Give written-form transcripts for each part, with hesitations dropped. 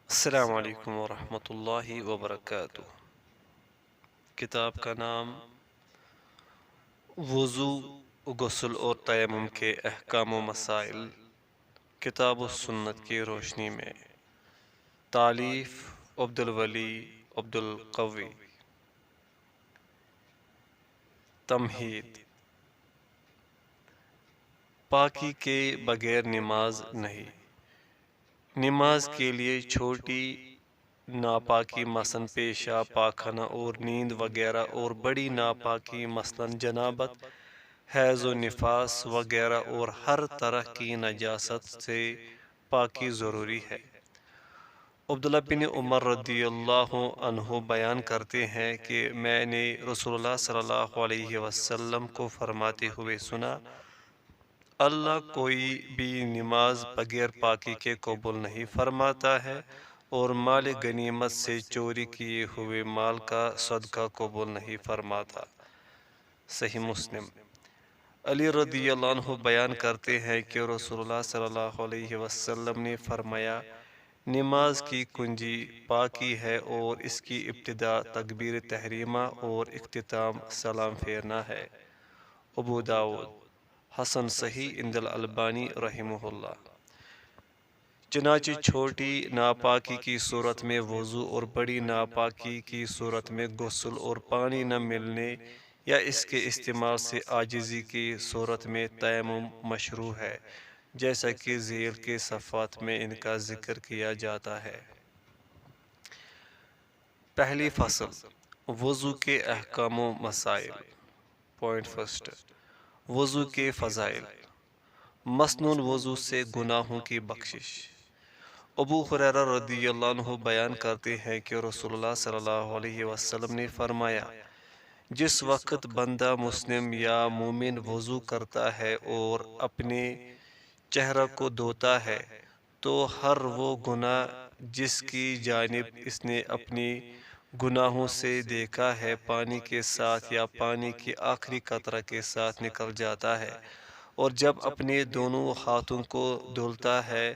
السلام علیکم ورحمۃ اللہ وبرکاتہ۔ کتاب کا نام وضو، غسل اور تیمم کے احکام و مسائل، کتاب و سنت کی روشنی میں۔ تالیف عبدالولی عبدالقوی۔ تمہید: پاکی کے بغیر نماز نہیں۔ نماز کے لیے چھوٹی ناپاکی مثلاً پیشاب، پاخانہ اور نیند وغیرہ، اور بڑی ناپاکی مثلاً جنابت، حیض و نفاس وغیرہ اور ہر طرح کی نجاست سے پاکی ضروری ہے۔ عبداللہ بن عمر رضی اللہ عنہ بیان کرتے ہیں کہ میں نے رسول اللہ صلی اللہ علیہ وسلم کو فرماتے ہوئے سنا، اللہ کوئی بھی نماز بغیر پاکی کے قبول نہیں فرماتا ہے، اور مال غنیمت سے چوری کیے ہوئے مال کا صدقہ قبول نہیں فرماتا۔ صحیح مسلم۔ علی رضی اللہ عنہ بیان کرتے ہیں کہ رسول اللہ صلی اللہ علیہ وسلم نے فرمایا، نماز کی کنجی پاکی ہے، اور اس کی ابتدا تکبیر تحریمہ اور اختتام سلام پھیرنا ہے۔ ابو داؤد۔ حسن صحیح عند الالبانی رحمہ اللہ۔ چنانچہ چھوٹی ناپاکی کی صورت میں وضو اور بڑی ناپاکی کی صورت میں غسل اور پانی نہ ملنے یا اس کے استعمال سے عاجزی کی صورت میں تیمم مشروع ہے، جیسا کہ ذیل کے صفحات میں ان کا ذکر کیا جاتا ہے۔ پہلی فصل، وضو کے احکام و مسائل۔ پوائنٹ فرسٹ، وضو کے فضائل۔ مسنون وضو سے گناہوں کی بخشش۔ ابو ہریرہ رضی اللہ عنہ بیان کرتے ہیں کہ رسول اللہ صلی اللہ علیہ وسلم نے فرمایا، جس وقت بندہ مسلم یا مومن وضو کرتا ہے اور اپنے چہرہ کو دھوتا ہے تو ہر وہ گناہ جس کی جانب اس نے اپنی گناہوں سے دیکھا ہے پانی کے ساتھ یا پانی کی آخری قطرہ کے ساتھ نکل جاتا ہے، اور جب اپنے دونوں ہاتھوں کو دھلتا ہے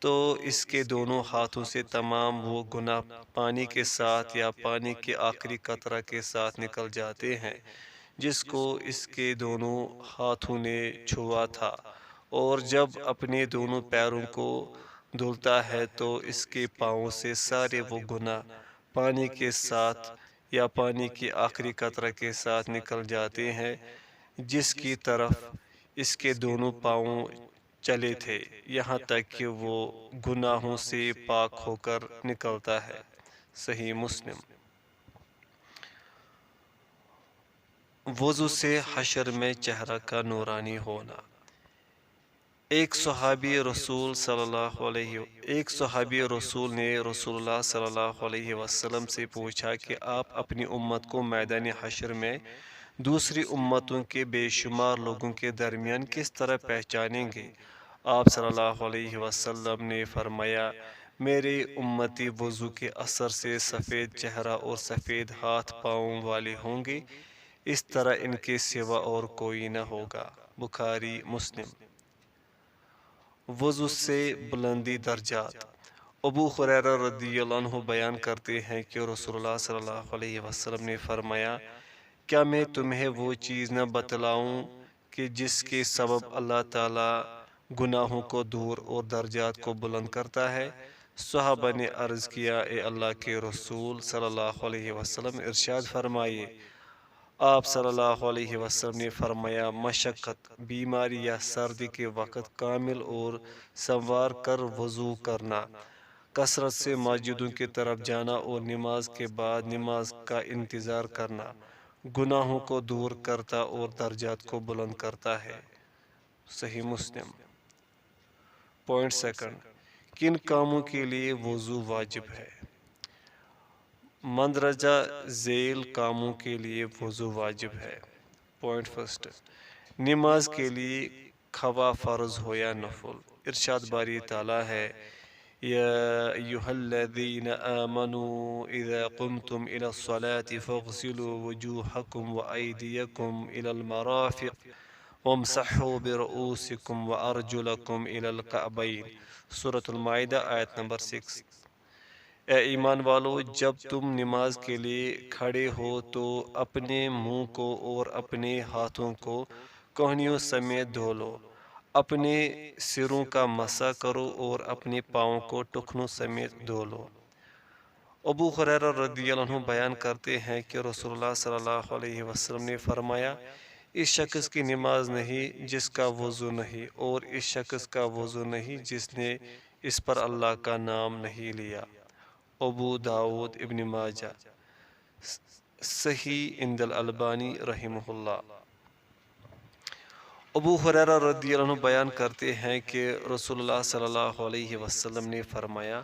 تو اس کے دونوں ہاتھوں سے تمام وہ گناہ پانی کے ساتھ یا پانی کے آخری قطرہ کے ساتھ نکل جاتے ہیں جس کو اس کے دونوں ہاتھوں نے چھوا تھا، اور جب اپنے دونوں پیروں کو دھلتا ہے تو اس کے پاؤں سے سارے وہ گناہ پانی کے ساتھ یا پانی کی آخری قطرہ کے ساتھ نکل جاتے ہیں جس کی طرف اس کے دونوں پاؤں چلے تھے، یہاں تک کہ وہ گناہوں سے پاک ہو کر نکلتا ہے۔ صحیح مسلم۔ وضو سے حشر میں چہرہ کا نورانی ہونا۔ ایک صحابی رسول نے رسول اللہ صلی اللہ علیہ وسلم سے پوچھا کہ آپ اپنی امت کو میدان حشر میں دوسری امتوں کے بے شمار لوگوں کے درمیان کس طرح پہچانیں گے؟ آپ صلی اللہ علیہ وسلم نے فرمایا، میرے امتی وضو کے اثر سے سفید چہرہ اور سفید ہاتھ پاؤں والے ہوں گے، اس طرح ان کے سوا اور کوئی نہ ہوگا۔ بخاری مسلم۔ وضو سے بلندی درجات۔ ابو ہریرہ رضی اللہ عنہ بیان کرتے ہیں کہ رسول اللہ صلی اللہ علیہ وسلم نے فرمایا، کیا میں تمہیں وہ چیز نہ بتلاؤں کہ جس کے سبب اللہ تعالیٰ گناہوں کو دور اور درجات کو بلند کرتا ہے؟ صحابہ نے عرض کیا، اے اللہ کے رسول صلی اللہ علیہ وسلم ارشاد فرمائیے۔ آپ صلی اللہ علیہ وسلم نے فرمایا، مشقت، بیماری یا سردی کے وقت کامل اور سنوار کر وضو کرنا، کثرت سے مسجدوں کی طرف جانا اور نماز کے بعد نماز کا انتظار کرنا گناہوں کو دور کرتا اور درجات کو بلند کرتا ہے۔ صحیح مسلم۔ پوائنٹ سیکنڈ، کن کاموں کے لیے وضو واجب ہے؟ مندرجہ ذیل کاموں کے لیے وضو واجب ہے۔ پوائنٹ فرسٹ، نماز کے لیے خواہ فرض ہو یا نفل۔ ارشاد باری تعالیٰ ہے، یا ایہا الذین آمنوا اذا قمتم الى الصلاة فاغسلوا وجوہکم وایدیکم الى المرافق وامسحوا برؤوسکم وارجلکم الى الکعبین۔ سورۃ المائدہ آیت نمبر 6۔ اے ایمان والو، جب تم نماز کے لیے کھڑے ہو تو اپنے منہ کو اور اپنے ہاتھوں کو کوہنیوں سمیت دھو لو، اپنے سروں کا مسح کرو اور اپنے پاؤں کو ٹخنوں سمیت دھو لو۔ ابو ہریرہ رضی اللہ عنہ بیان کرتے ہیں کہ رسول اللہ صلی اللہ علیہ وسلم نے فرمایا، اس شخص کی نماز نہیں جس کا وضو نہیں، اور اس شخص کا وضو نہیں جس نے اس پر اللہ کا نام نہیں لیا۔ ابو داود ابن ماجہ، صحیح عند الالبانی رحمہ اللہ۔ ابو ہریرہ رضی اللہ عنہ بیان کرتے ہیں کہ رسول اللہ صلی اللہ علیہ وسلم نے فرمایا،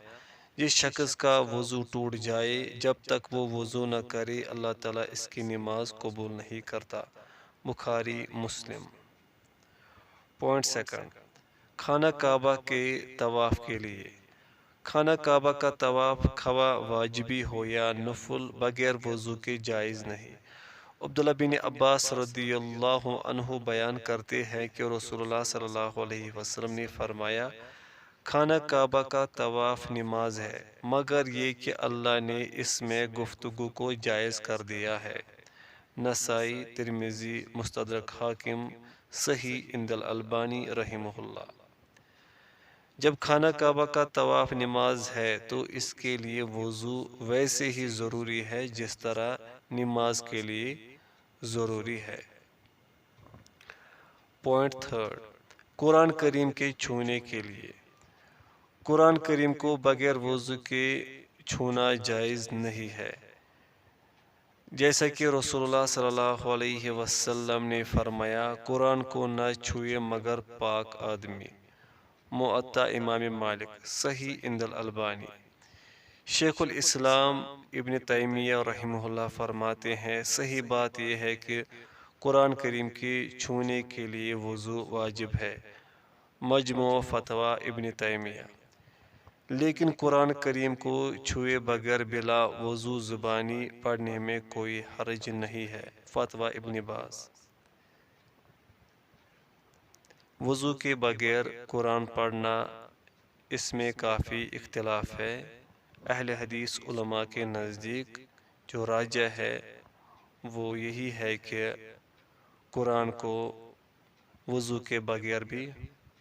جس شخص کا وضو ٹوٹ جائے جب تک وہ وضو نہ کرے اللہ تعالیٰ اس کی نماز قبول نہیں کرتا۔ بخاری مسلم۔ پوائنٹ سیکنڈ، خانہ کعبہ کے طواف کے لیے۔ خانہ کعبہ کا طواف خواہ واجبی ہو یا نفل بغیر وضو کے جائز نہیں۔ عبداللہ بن عباس رضی اللہ عنہ بیان کرتے ہیں کہ رسول اللہ صلی اللہ علیہ وسلم نے فرمایا، خانہ کعبہ کا طواف نماز ہے، مگر یہ کہ اللہ نے اس میں گفتگو کو جائز کر دیا ہے۔ نسائی، ترمذی، مستدرک حاکم، صحیح عند الالبانی رحمہ اللہ۔ جب خانہ کعبہ کا طواف نماز ہے تو اس کے لیے وضو ویسے ہی ضروری ہے جس طرح نماز کے لیے ضروری ہے۔ پوائنٹ تھرڈ، قرآن کریم کے چھونے کے لیے۔ قرآن کریم کو بغیر وضو کے چھونا جائز نہیں ہے، جیسا کہ رسول اللہ صلی اللہ علیہ وسلم نے فرمایا، قرآن کو نہ چھوئے مگر پاک آدمی۔ موطا امام مالک، صحیح عند الالبانی۔ شیخ الاسلام ابن تیمیہ رحمہ اللہ فرماتے ہیں، صحیح بات یہ ہے کہ قرآن کریم کے چھونے کے لیے وضو واجب ہے، مجموع فتویٰ ابن تیمیہ۔ لیکن قرآن کریم کو چھوئے بغیر بلا وضو زبانی پڑھنے میں کوئی حرج نہیں ہے، فتویٰ ابن باز۔ وضو کے بغیر قرآن پڑھنا، اس میں کافی اختلاف ہے۔ اہل حدیث علماء کے نزدیک جو راجح ہے وہ یہی ہے کہ قرآن کو وضو کے بغیر بھی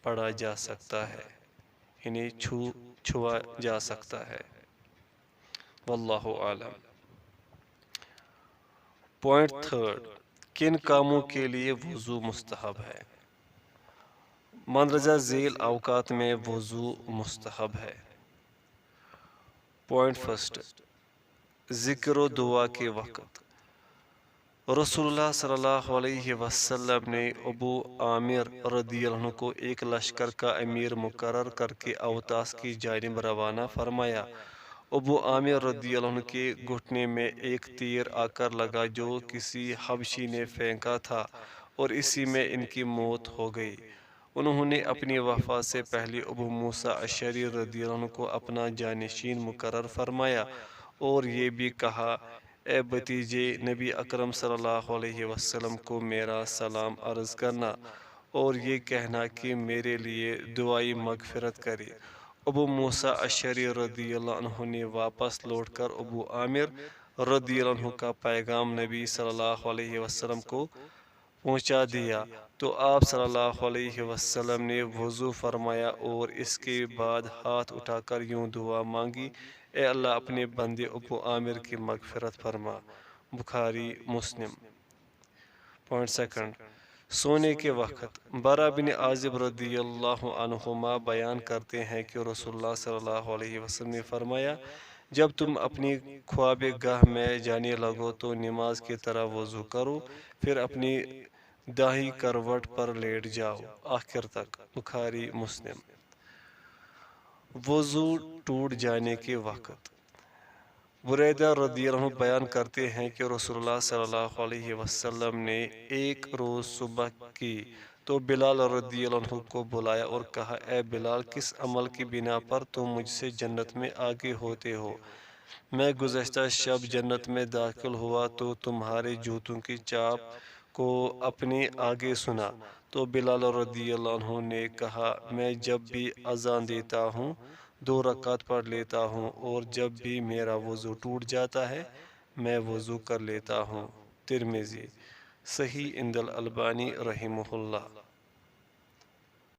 پڑھا جا سکتا ہے، یعنی چھوا جا سکتا ہے، واللہ عالم۔ پوائنٹ تھرڈ، کن کاموں کے لیے وضو مستحب ہے؟ مندرجہ ذیل اوقات میں وضو مستحب ہے۔ پوائنٹ فرسٹ، ذکر و دعا کے وقت۔ رسول اللہ صلی اللہ علیہ وسلم نے ابو عامر رضی اللہ عنہ کو ایک لشکر کا امیر مقرر کر کے اوطاس کی جانب روانہ فرمایا۔ ابو عامر رضی اللہ عنہ کے گھٹنے میں ایک تیر آ کر لگا جو کسی حبشی نے پھینکا تھا اور اسی میں ان کی موت ہو گئی۔ انہوں نے اپنی وفات سے پہلے ابو موسیٰ اشعری رضی اللہ عنہ کو اپنا جانشین مقرر فرمایا اور یہ بھی کہا، اے بھتیجے نبی اکرم صلی اللہ علیہ وسلم کو میرا سلام عرض کرنا اور یہ کہنا کہ میرے لیے دعائی مغفرت کرے۔ ابو موسیٰ اشعری رضی اللہ عنہ نے واپس لوٹ کر ابو عامر رضی اللہ عنہ کا پیغام نبی صلی اللہ علیہ وسلم کو پہنچا دیا تو آپ صلی اللہ علیہ وسلم نے وضو فرمایا اور اس کے بعد ہاتھ اٹھا کر یوں دعا مانگی، اے اللہ اپنے بندے ابو عامر کی مغفرت فرما۔ بخاری مسلم۔ پوائنٹ سیکنڈ، سونے کے وقت۔ برا بن عازب رضی اللہ عنہما بیان کرتے ہیں کہ رسول اللہ صلی اللہ علیہ وسلم نے فرمایا، جب تم اپنی خواب گاہ میں جانے لگو تو نماز کی طرح وضو کرو، پھر اپنی دائیں کروٹ پر لیٹ جاؤ آخر تک۔ بخاری مسلم۔ وضو ٹوٹ جانے کے وقت۔ بریدہ رضی اللہ عنہ بیان کرتے ہیں کہ رسول اللہ صلی اللہ علیہ وسلم نے ایک روز صبح کی تو بلال رضی اللہ عنہ کو بلایا اور کہا، اے بلال، کس عمل کی بنا پر تم مجھ سے جنت میں آگے ہوتے ہو؟ میں گزشتہ شب جنت میں داخل ہوا تو تمہارے جوتوں کی چاپ کو اپنے آگے سنا تو بلال رضی اللہ عنہ نے کہا، میں جب بھی اذان دیتا ہوں 2 رکعت پڑھ لیتا ہوں، اور جب بھی میرا وضو ٹوٹ جاتا ہے میں وضو کر لیتا ہوں۔ ترمذی، صحیح عند الالبانی رحمہ اللہ۔